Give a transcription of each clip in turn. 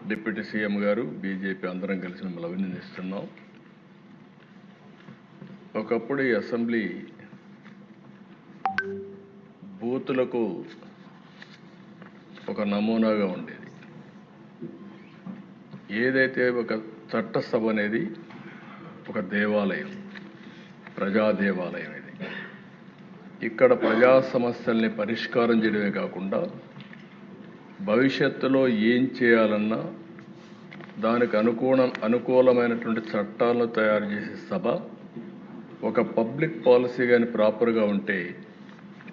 Deputy CM గారు BJP అందరం కలిసి మిమ్మల్ని అభినందిస్తున్నాం. ఒకప్పుడు ఈ అసెంబ్లీ బూతులకు ఒక నమూనాగా ఉండేది. ఏదైతే ఒక చట్టసభ అనేది ఒక దేవాలయం, ప్రజా దేవాలయం. ఇది ఇక్కడ ప్రజా సమస్యల్ని పరిష్కారం చేయడమే కాకుండా భవిష్యత్తులో ఏం చేయాలన్నా దానికి అనుకూలమైనటువంటి చట్టాలను తయారు చేసే సభ. ఒక పబ్లిక్ పాలసీ కానీ ప్రాపర్గా ఉంటే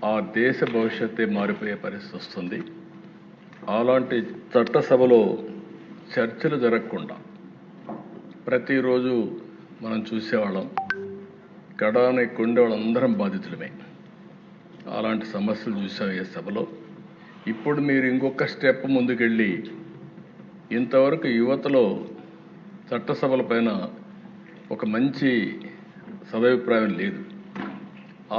ఆ దేశ భవిష్యత్తే మారిపోయే పరిస్థితి వస్తుంది. అలాంటి చట్టసభలో చర్చలు జరగకుండా ప్రతిరోజు మనం చూసేవాళ్ళం. గడాన్ని కొండే వాళ్ళందరం బాధితులమే. అలాంటి సమస్యలు చూసాం ఈ సభలో. ఇప్పుడు మీరు ఇంకొక స్టెప్ ముందుకెళ్ళి ఇంతవరకు యువతలో చట్టసభల పైన ఒక మంచి సదభిప్రాయం లేదు.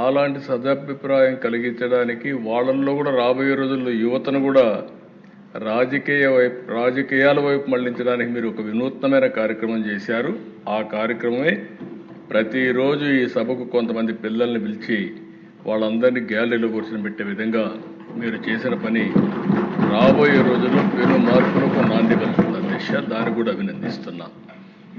అలాంటి సదభిప్రాయం కలిగించడానికి వాళ్ళల్లో కూడా రాబోయే రోజుల్లో యువతను కూడా రాజకీయాల వైపు మళ్లించడానికి మీరు ఒక వినూత్నమైన కార్యక్రమం చేశారు. ఆ కార్యక్రమమే ప్రతిరోజు ఈ సభకు కొంతమంది పిల్లల్ని పిలిచి వాళ్ళందరినీ గ్యాలరీలో కూర్చొని పెట్టే విధంగా మీరు చేసిన పని రాబోయే రోజుల్లో పెను మార్పులకు నాంది పలుకుతుంది అధ్యక్ష. దాన్ని కూడా అభినందిస్తున్నా.